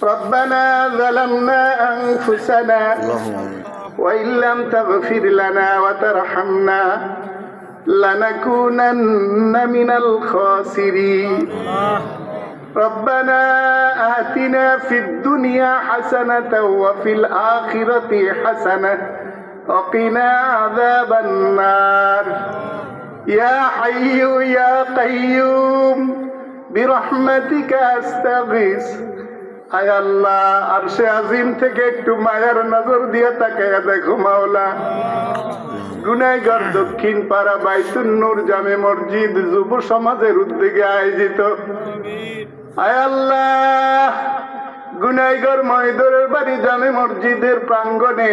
ربنا ظلمنا أنفسنا وإن لم تغفر لنا وترحمنا لنكونن من الخاسرين ربنا آتنا في الدنيا حسنة وفي الآخرة حسنة وقنا عذاب النار يا حي يا قيوم برحمتك أستغيث আয় আল্লাহ আরশে আজিম থেকে একটু মায়ার নজর দিয়ে তাকায়া দেখো মাওলা গুনাহগার দক্ষিণ পাড়া বাইতুন নূর জামে মসজিদ যুব সমাজের উদ্যোগে আয়োজিত আয় আল্লাহ গুনাহগার ময়দরের বাড়ি জামে মসজিদের প্রাঙ্গণে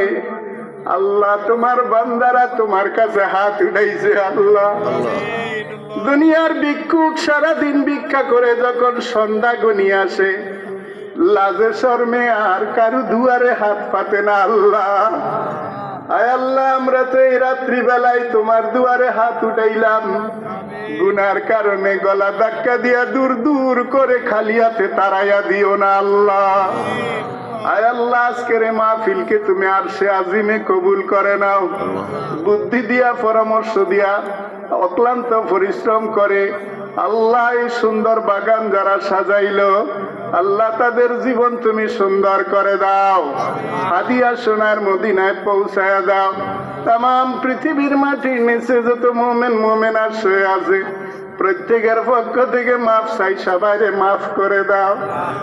আল্লাহ তোমার বান্দারা তোমার কাছে হাত উঠাইছে আল্লাহ দুনিয়ার ভিক্ষুক সারাদিন ভিক্ষা করে যখন সন্ধ্যা গনিয়ে আসে লাজে শর্মে আর কারু দুয়ারে হাত পাতে না আল্লাহ আয় আল্লাহ আমরা তো এই রাত্রি বেলায় তোমার দুয়ারে হাত উঠাইলাম গুনার কারণে গলা ধাক্কা দিয়া দূর দূর করে খালি হাতে তাড়াইয়া দিও না আল্লাহ আয় আল্লাহ আজকের মাহফিলকে তুমি আরশে আজিমে কবুল করে নাও বুদ্ধি দিয়া পরামর্শ দিয়া অক্লান্ত পরিশ্রম করে আল্লাহ এই সুন্দর বাগান যারা সাজাইলো আল্লাহ তাদের জীবন তুমি সুন্দর করে দাও হাদিয়া সোনার মদিনায় পৌঁছায়া দাও তাম পৃথিবীর মাটির নিচে যত মোমেন মোমেনার শুয়ে আছে প্রত্যেকের পক্ষ থেকে মাফ চাই সবাইরে মাফ করে দাও